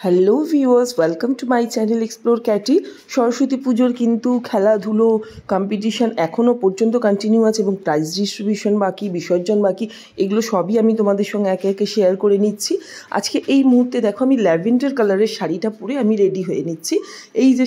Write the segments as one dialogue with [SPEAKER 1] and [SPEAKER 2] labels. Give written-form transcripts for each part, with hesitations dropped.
[SPEAKER 1] Hello viewers, welcome to my channel explore Katie. Saraswati পুজোর কিন্তু খেলাধুলো কম্পিটিশান এখনও পর্যন্ত কন্টিনিউ আছে এবং প্রাইজ ডিস্ট্রিবিউশন বাকি, বিসর্জন বাকি, এগুলো সবই আমি তোমাদের সঙ্গে একে একে শেয়ার করে নিচ্ছি। আজকে এই মুহূর্তে দেখো আমি ল্যাভেন্ডার কালারের শাড়িটা পরে আমি রেডি হয়ে নিচ্ছি। এই যে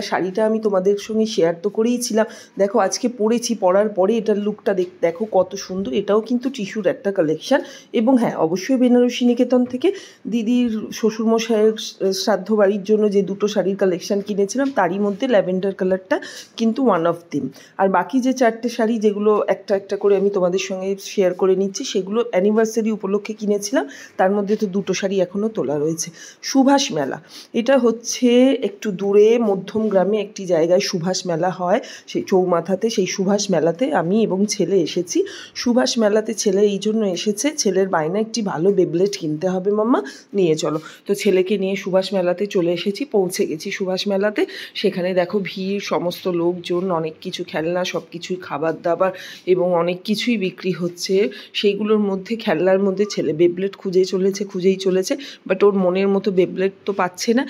[SPEAKER 1] শাড়িটা আমি তোমাদের সঙ্গে শেয়ার তো করেইছিলাম। দেখো আজকে পরেছি, পরার পরে এটার লুকটা দেখো কত সুন্দর। এটাও কিন্তু টিস্যুর একটা কালেকশান এবং হ্যাঁ, অবশ্যই বেনারসি নিকেতন থেকে দিদির শ্বশুরমশাইয়ের শ্রাদ্ধ বাড়ির জন্য যে দুটো শাড়ির কালেকশান কিনেছিলাম তারই মধ্যে ল্যাভেন্ডার কালারটা কিন্তু ওয়ান অফ দিম। আর বাকি যে চারটে শাড়ি যেগুলো একটা একটা করে আমি তোমাদের সঙ্গে শেয়ার করে নিচ্ছি, সেগুলো অ্যানিভার্সারি উপলক্ষে কিনেছিলাম। তার মধ্যে তো দুটো শাড়ি এখনও তোলা রয়েছে। সুভাষ মেলা, এটা হচ্ছে একটু দূরে মধ্যম গ্রামে একটি জায়গায় সুভাষ মেলা হয়, সেই চৌমাথাতে। সেই সুভাষ মেলাতে আমি এবং ছেলে এসেছি। সুভাষ মেলাতে ছেলে এই জন্য এসেছে, ছেলের বায়না একটি ভালো বেবলেট কিনতে হবে, মাম্মা নিয়ে চলো। তো ছেলেকে নিয়ে সুভাষ মেলাতে চলে এসেছি, পৌঁছে গেছি সুভাষ মেলাতে। সেখানে দেখো ভিড়, সমস্ত লোকজন, অনেক কিছু খেলনা, সব কিছুই খাবার দাবার এবং অনেক কিছুই বিক্রি হচ্ছে। সেইগুলোর মধ্যে খেলনার মধ্যে ছেলে বেবলেট খুঁজেই চলেছে, বাট ওর মনের মতো বেবলেট তো পাচ্ছে না।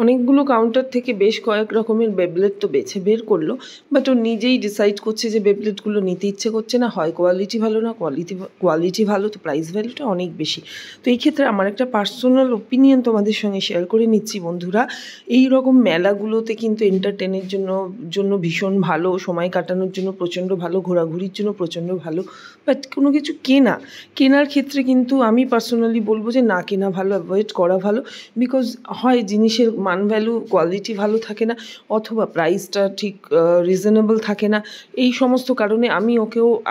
[SPEAKER 1] অনেকগুলো কাউন্টার থেকে বেশ কয়েক রকমের বেবলেট তো বেছে বের করলো, বাট ও নিজেই ডিসাইড করছে যে বেবলেটগুলো নিতে ইচ্ছে করছে না। হয় কোয়ালিটি ভালো না, কোয়ালিটি ভালো তো প্রাইস ভ্যালুটা অনেক বেশি। তো এই ক্ষেত্রে আমার একটা পার্সোনাল ওপিনিয়ন তোমাদের সঙ্গে শেয়ার করে নিচ্ছি বন্ধুরা। এই রকম মেলাগুলোতে কিন্তু এন্টারটেনের জন্য ভীষণ ভালো, সময় কাটানোর জন্য প্রচণ্ড ভালো, ঘোরাঘুরির জন্য প্রচণ্ড ভালো। বাট কোনো কিছু কেনার ক্ষেত্রে কিন্তু আমি পার্সোনালি বলবো যে না কেনা ভালো, অ্যাভয়েড করা ভালো। বিকজ হয় জিনিসের মান ভ্যালু, কোয়ালিটি ভালো থাকে না, অথবা প্রাইসটা ঠিক রিজনেবল থাকে না। এই সমস্ত কারণে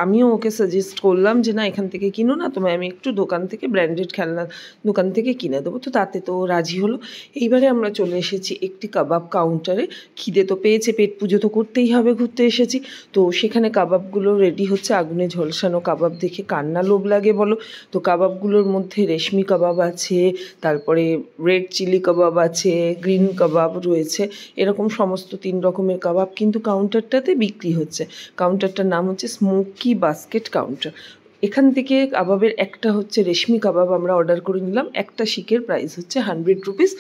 [SPEAKER 1] আমিও ওকে সাজেস্ট করলাম যে না, এখান থেকে কিনো না, তোমায় আমি একটু দোকান থেকে, ব্র্যান্ডেড খেলনার দোকান থেকে কিনে দেবো। তো তাতে তো রাজি হলো। এইবারে আমরা চলে এসেছি একটি কাবাব কাউন্টারে। খিদে তো পেয়েছে, পেট পুজো তো করতেই হবে, ঘুরতে এসেছি। তো সেখানে কাবাবগুলো রেডি হচ্ছে। আগুনে ঝলসানো কাবাব দেখে কার না লোভ লাগে বলো। তো কাবাবগুলোর মধ্যে রেশমি কাবাব আছে, তারপরে রেড চিলি কাবাব আছে, গ্রিন কাবাব রয়েছে, এরকম সমস্ত 3 রকমের কাবাব কিন্তু কাউন্টারটাতে বিক্রি হচ্ছে। কাউন্টারটার নাম হচ্ছে স্মোকি বাস্কেট কাউন্টার। এখান থেকে কাবাবের একটা হচ্ছে রেশমি কাবাব আমরা অর্ডার করে নিলাম। একটা শিকের প্রাইস হচ্ছে 100 রুপিস,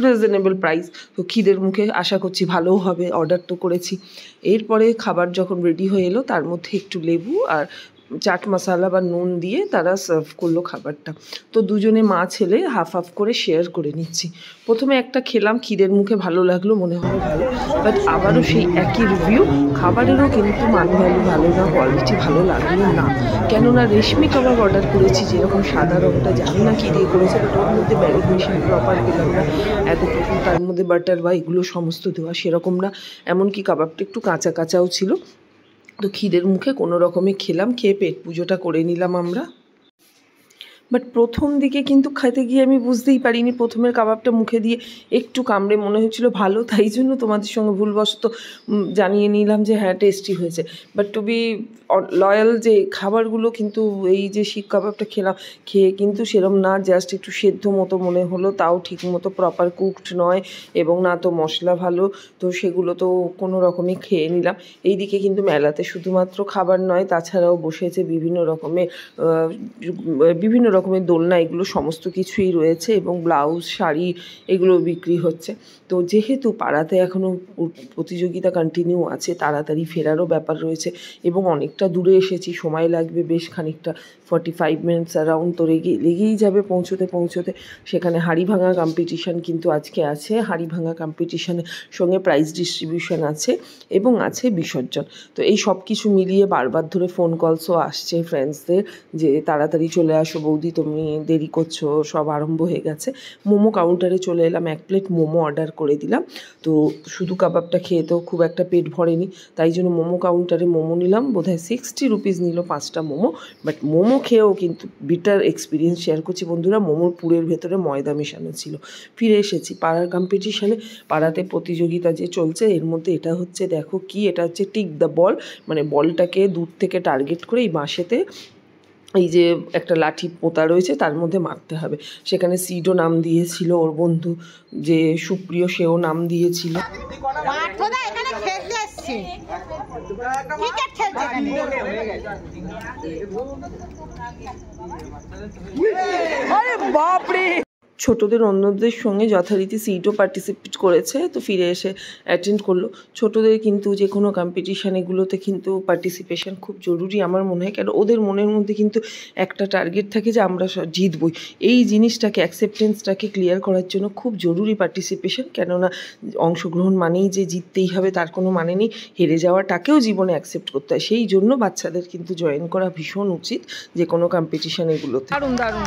[SPEAKER 1] রিজনেবল প্রাইস। তো খিদের মুখে আশা করছি ভালোও হবে, অর্ডার তো করেছি। এরপরে খাবার যখন রেডি হয়ে এলো, তার মধ্যে একটু লেবু আর চাট মশলা বা নুন দিয়ে তারা সার্ভ করলো খাবারটা। তো দুজনে মা ছেলে হাফ হাফ করে শেয়ার করে নিচ্ছি। প্রথমে একটা খেলাম, খিদের মুখে ভালো লাগলো, মনে হয় ভালো, বাট আবারও সেই একই রিভিউ, খাবারেরও কিন্তু মান ভ্যালু ভালো না, কোয়ালিটি ভালো লাগলো না। কেননা রেশমি কাবাব অর্ডার করেছি, যেরকম সাদা রঙটা জানি না কী দিয়ে করেছে, বাট ওর মধ্যে ম্যারিনেশন প্রপার পেলাম না, এতটুকু তার মধ্যে বাটার বা এগুলো সমস্ত দেওয়া সেরকম না। এমনকি কাবাবটা একটু কাঁচা কাঁচাও ছিল। তো খিদের মুখে কোনো রকমে খেলাম, খেয়ে পেট পুজোটা করে নিলাম আমরা। বাট প্রথম দিকে কিন্তু খেতে গিয়ে আমি বুঝতেই পারিনি, প্রথমের কাবাবটা মুখে দিয়ে একটু কামড়ে মনে হয়েছিল ভালো, তাই জন্য তোমাদের সঙ্গে ভুলবশত জানিয়ে নিলাম যে হ্যাঁ টেস্টি হয়েছে। বাট টু বি লয়াল, যে খাবারগুলো কিন্তু এই যে শিক কাবাবটা খেয়ে কিন্তু সেরম না, জাস্ট একটু সেদ্ধ মতো মনে হলো, তাও ঠিক মতো প্রপার কুকড নয় এবং না তো মশলা ভালো। তো সেগুলো তো কোনো রকমই খেয়ে নিলাম। এইদিকে কিন্তু মেলাতে শুধুমাত্র খাবার নয়, তাছাড়াও বসেছে বিভিন্ন রকমের দোলনা, এগুলো সমস্ত কিছুই রয়েছে এবং ব্লাউজ, শাড়ি এগুলো বিক্রি হচ্ছে। তো যেহেতু পাড়াতে এখনও প্রতিযোগিতা কন্টিনিউ আছে, তাড়াতাড়ি ফেরারও ব্যাপার রয়েছে এবং অনেকটা দূরে এসেছি, সময় লাগবে বেশ খানিকটা, 45 মিনিটস অ্যারাউন্ড তো লেগেই যাবে পৌঁছোতে। সেখানে হাঁড়ি ভাঙা কম্পিটিশান কিন্তু আজকে আছে। হাঁড়ি ভাঙা কম্পিটিশানের সঙ্গে প্রাইজ ডিস্ট্রিবিউশন আছে এবং আছে বিসর্জন। তো এই সব কিছু মিলিয়ে বারবার ধরে ফোন কলসও আসছে ফ্রেন্ডসদের যে তাড়াতাড়ি চলে আসো বৌদি, তুমি দেরি করছো, সব আরম্ভ হয়ে গেছে। মোমো কাউন্টারে চলে এলাম, 1 প্লেট মোমো অর্ডার করে দিলাম। তো শুধু কাবাবটা খেয়ে তো খুব একটা পেট ভরেনি, তাই জন্য মোমো কাউন্টারে মোমো নিলাম। বোধহয় 60 রুপিস নিল 5টা মোমো। বাট মোমো খেয়েও কিন্তু বিটার এক্সপিরিয়েন্স শেয়ার করছি বন্ধুরা, মোমোর পুরের ভেতরে ময়দা মেশানো ছিল। ফিরে এসেছি পাড়ার কম্পিটিশানে, পাড়াতে প্রতিযোগিতা যে চলছে, এর মধ্যে এটা হচ্ছে, দেখো কি, এটা হচ্ছে টিক দ্য বল, মানে বলটাকে দূর থেকে টার্গেট করে এই বাঁশেতে এই যে একটা লাঠি পোঁতা রয়েছে তার মধ্যে মারতে হবে। সেখানে সিডও নাম দিয়েছিল, ওর বন্ধু যে সুপ্রিয় সেও নাম দিয়েছিল। বাপরে, ছোটদের অন্যদের সঙ্গে যথারীতি সিটও পার্টিসিপেট করেছে, তো ফিরে এসে অ্যাটেন্ড করলো। ছোটদের কিন্তু যে কোনো কম্পিটিশান এগুলোতে কিন্তু পার্টিসিপেশন খুব জরুরি আমার মনে হয়, কারণ ওদের মনের মধ্যে কিন্তু একটা টার্গেট থাকে যে আমরা জিতবই। এই জিনিসটাকে, অ্যাকসেপ্টেন্সটাকে ক্লিয়ার করার জন্য খুব জরুরি পার্টিসিপেশন। কেননা অংশগ্রহণ মানেই যে জিততেই হবে তার কোনো মানে নেই, হেরে যাওয়াটাকেও জীবনে অ্যাকসেপ্ট করতে হয়। সেই জন্য বাচ্চাদের কিন্তু জয়েন করা ভীষণ উচিত যে কোনো কম্পিটিশান এগুলোতে। দারুণ দারুণ।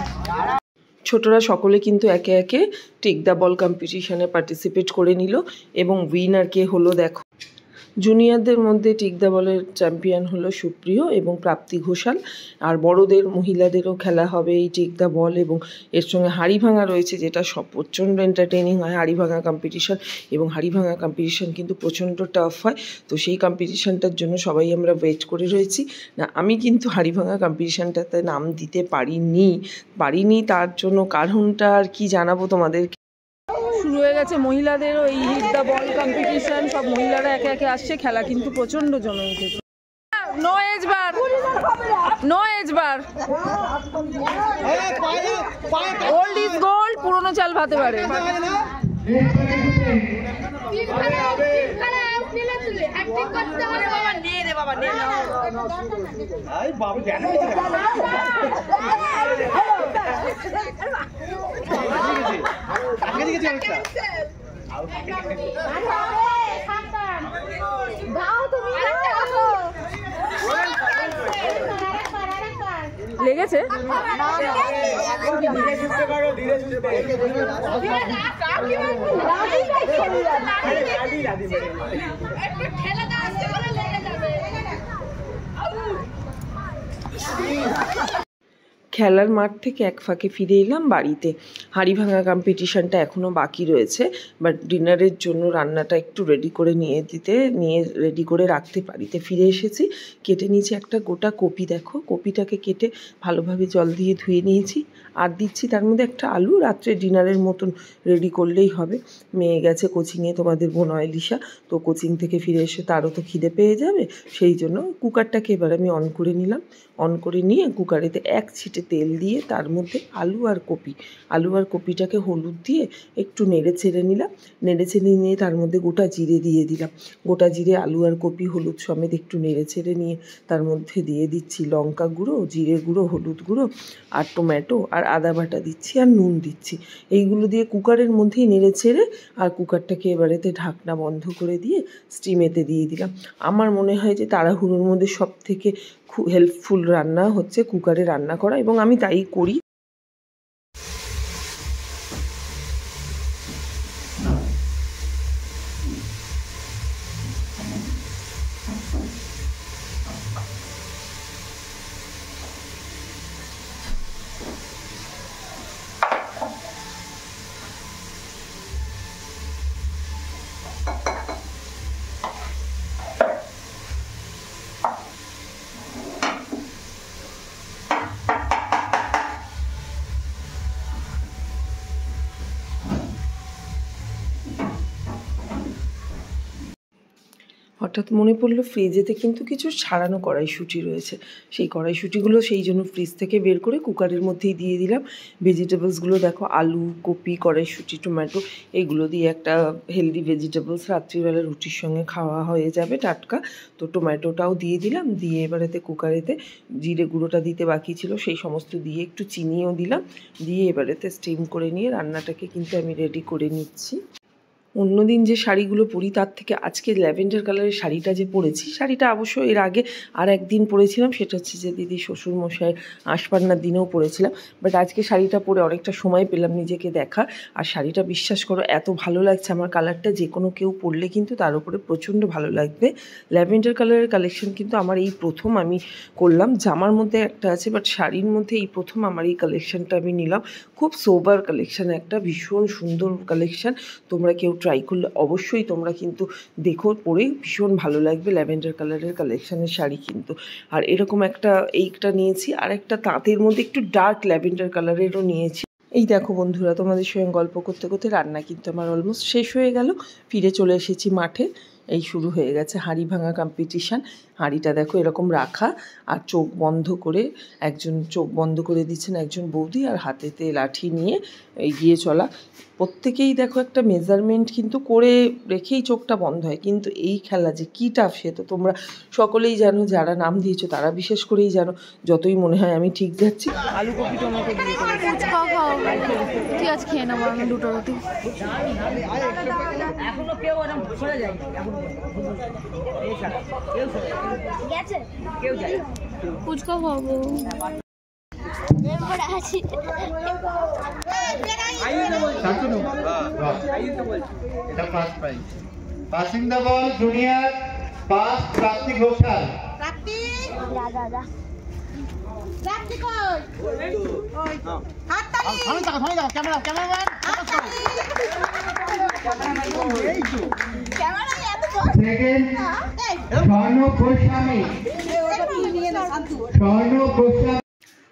[SPEAKER 1] ছোটরা সকলে কিন্তু একে একে টেক দ্য বল কম্পিটিশানে পার্টিসিপেট করে নিল এবং উইনার কে হলো দেখো। জুনিয়রদের মধ্যে টেক দ্য বলের চ্যাম্পিয়ন হলো সুপ্রিয় এবং প্রাপ্তি ঘোষাল। আর বড়দের মহিলাদেরও খেলা হবে এই টেক দ্য বল, এবং এর সঙ্গে হাড়ি ভাঙা রয়েছে, যেটা সব প্রচণ্ড এন্টারটেনিং হয় হাড়ি ভাঙা কম্পিটিশান। এবং হাড়ি ভাঙা কম্পিটিশান কিন্তু প্রচণ্ড টাফ হয়, তো সেই কম্পিটিশানটার জন্য সবাই আমরা ওয়েট করে রয়েছি। না, আমি কিন্তু হাড়ি ভাঙা কম্পিটিশানটাতে নাম দিতে পারিনি, তার জন্য কারণটা আর কি জানাবো তোমাদেরকে। শুরু হয়ে গেছে মহিলাদেরও এই হিট দ্য বল কম্পিটিশন, সব মহিলারা একে একে আসছে, খেলা কিন্তু প্রচন্ড জমে উঠেছে। No age bar, old is gold, পুরনো চাল ভাতে পারে। লেগেছে খেলার মাঠ থেকে এক ফাঁকে ফিরে এলাম বাড়িতে। হাঁড়ি ভাঙা কম্পিটিশানটা এখনও বাকি রয়েছে, বাট ডিনারের জন্য রান্নাটা একটু রেডি করে রাখতে বাড়িতে ফিরে এসেছি। কেটে নিয়েছি একটা গোটা কপি, দেখো কপিটাকে কেটে ভালোভাবে জল দিয়ে ধুয়ে নিয়েছি। আর দিচ্ছি তার মধ্যে একটা আলু, রাত্রে ডিনারের মতন রেডি করলেই হবে। মেয়ে গেছে কোচিংয়ে, তোমাদের বোন অয়লিশা, তো কোচিং থেকে ফিরে এসে তারও তো খিদে পেয়ে যাবে, সেই জন্য কুকারটাকে এবার আমি অন করে নিলাম। অন করে নিয়ে কুকারেতে এক ছিটে তেল দিয়ে তার মধ্যে আলু আর কপিটাকে হলুদ দিয়ে একটু নেড়ে ছেড়ে নিয়ে তার মধ্যে গোটা জিরে দিয়ে দিলাম। গোটা জিরে, আলু আর কপি, হলুদ সমেত একটু নেড়ে ছেড়ে নিয়ে তার মধ্যে দিয়ে দিচ্ছি লঙ্কা গুঁড়ো, জিরে গুঁড়ো, হলুদ গুঁড়ো আর টমেটো আর আদা বাটা দিচ্ছি আর নুন দিচ্ছি। এইগুলো দিয়ে কুকারের মধ্যেই নেড়ে ছেড়ে আর কুকারটাকে এবারেতে ঢাকনা বন্ধ করে দিয়ে স্টিমেতে দিয়ে দিলাম। আমার মনে হয় যে তাড়াহুড়োর মধ্যে সব থেকে খুব হেল্পফুল রান্না হচ্ছে কুকারে রান্না করা, এবং আমি তাই করি। হঠাৎ মনে পড়লো ফ্রিজেতে কিন্তু কিছু ছাড়ানো কড়াইশুঁটি রয়েছে। সেই কড়াইশুঁটিগুলো সেই জন্য ফ্রিজ থেকে বের করে কুকারের মধ্যেই দিয়ে দিলাম। ভেজিটেবলসগুলো দেখো, আলু, কপি, কড়াইশুঁটি, টমেটো, এইগুলো দিয়ে একটা হেলদি ভেজিটেবলস রাত্রিবেলা রুটির সঙ্গে খাওয়া হয়ে যাবে টাটকা। তো টমেটোটাও দিয়ে দিলাম, দিয়ে এবারেতে কুকারেতে জিরে গুঁড়োটা দিতে বাকি ছিল সেই সমস্ত দিয়ে একটু চিনিও দিলাম, দিয়ে এবারেতে স্টিম করে নিয়ে রান্নাটাকে কিন্তু আমি রেডি করে নিচ্ছি। অন্যদিন যে শাড়িগুলো পরি তার থেকে আজকে ল্যাভেন্ডার কালারের শাড়িটা যে পরেছি, শাড়িটা অবশ্য এর আগে আর একদিন পরেছিলাম, সেটা হচ্ছে যে দিদি শ্বশুরমশাইয়ের আশপান্নার দিনেও পরেছিলাম। বাট আজকে শাড়িটা পরে অনেকটা সময় পেলাম নিজেকে দেখার, আর শাড়িটা বিশ্বাস করো এত ভালো লাগছে আমার কালারটা, যে কোনো কেউ পরলে কিন্তু তার উপরে প্রচণ্ড ভালো লাগবে। ল্যাভেন্ডার কালারের কালেকশন কিন্তু আমার এই প্রথম আমি করলাম। জামার মধ্যে একটা আছে, বাট শাড়ির মধ্যে এই প্রথম আমার এই কালেকশানটা আমি নিলাম। খুব সোবার কালেকশান, একটা ভীষণ সুন্দর কালেকশান, তোমরা কেউ ট্রাই করলে অবশ্যই তোমরা কিন্তু দেখো, পরে ভীষণ ভালো লাগবে। ল্যাভেন্ডার কালারের কালেকশানের শাড়ি কিন্তু। আর এরকম একটা এইটা নিয়েছি, আর একটা তাঁতের মধ্যে একটু ডার্ক ল্যাভেন্ডার কালারেরও নিয়েছি। এই দেখো বন্ধুরা, তোমাদের সঙ্গে গল্প করতে করতে রান্না কিন্তু আমার অলমোস্ট শেষ হয়ে গেল। ফিরে চলে এসেছি মাঠে। এই শুরু হয়ে গেছে হাঁড়ি ভাঙা কম্পিটিশান। হাঁড়িটা দেখো এরকম রাখা, আর চোখ বন্ধ করে একজন চোখ বন্ধ করে দিচ্ছেন একজন বৌদি, আর হাতেতে লাঠি নিয়ে এগিয়ে চলা। প্রত্যেকেই দেখো একটা মেজারমেন্ট কিন্তু করে রেখেই চোখটা বন্ধ হয়। কিন্তু এই খেলা যে কী টাফ সে তো তোমরা সকলেই জানো, যারা নাম দিয়েছো তারা বিশেষ করেই জানো। যতই মনে হয় আমি ঠিক যাচ্ছি। আলু কপি টমেটো দিয়ে
[SPEAKER 2] তুই আজ খেয়ে নেবো আমি দুটো রুটি। ফুচকা খাবো।
[SPEAKER 3] Passing the ball junior pass Prapti Ghoshal. Second স্বর্ণ গোস্বামী।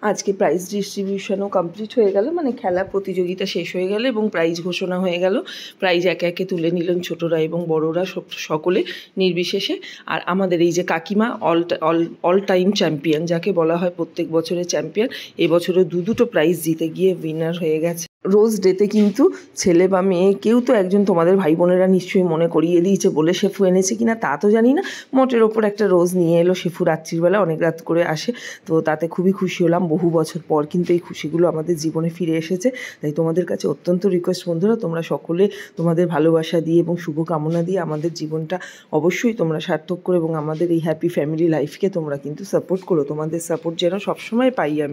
[SPEAKER 1] আজকে প্রাইজ ডিস্ট্রিবিউশনও কমপ্লিট হয়ে গেল, মানে খেলা প্রতিযোগিতা শেষ হয়ে গেল এবং প্রাইজ ঘোষণা হয়ে গেল। প্রাইজ একে একে তুলে নিলেন ছোটরা এবং বড়রা সকলে নির্বিশেষে। আর আমাদের এই যে কাকিমা অল টাইম চ্যাম্পিয়ন, যাকে বলা হয় প্রত্যেক বছরের চ্যাম্পিয়ন, এবছরও দুটো প্রাইজ জিতে গিয়ে উইনার হয়ে গেছে। রোজ ডেতে কিন্তু ছেলে বা মেয়ে কেউ তো একজন তোমাদের ভাই বোনেরা নিশ্চয়ই মনে করিয়ে দিয়েছে বলে শেফু এনেছে কিনা তা তো জানি না, মোটের ওপর একটা রোজ নিয়ে এলো শেফু রাত্রিবেলা, অনেক রাত করে আসে। তো তাতে খুবই খুশি হলাম। বহু বছর পর কিন্তু এই খুশিগুলো আমাদের জীবনে ফিরে এসেছে। তাই তোমাদের কাছে অত্যন্ত রিকোয়েস্ট বন্ধুরা, তোমরা সকলে তোমাদের ভালোবাসা দিয়ে এবং শুভকামনা দিয়ে আমাদের জীবনটা অবশ্যই তোমরা সার্থক করো এবং আমাদের এই হ্যাপি ফ্যামিলি লাইফকে তোমরা কিন্তু সাপোর্ট করো। তোমাদের সাপোর্ট যেন সবসময় পাই আমি।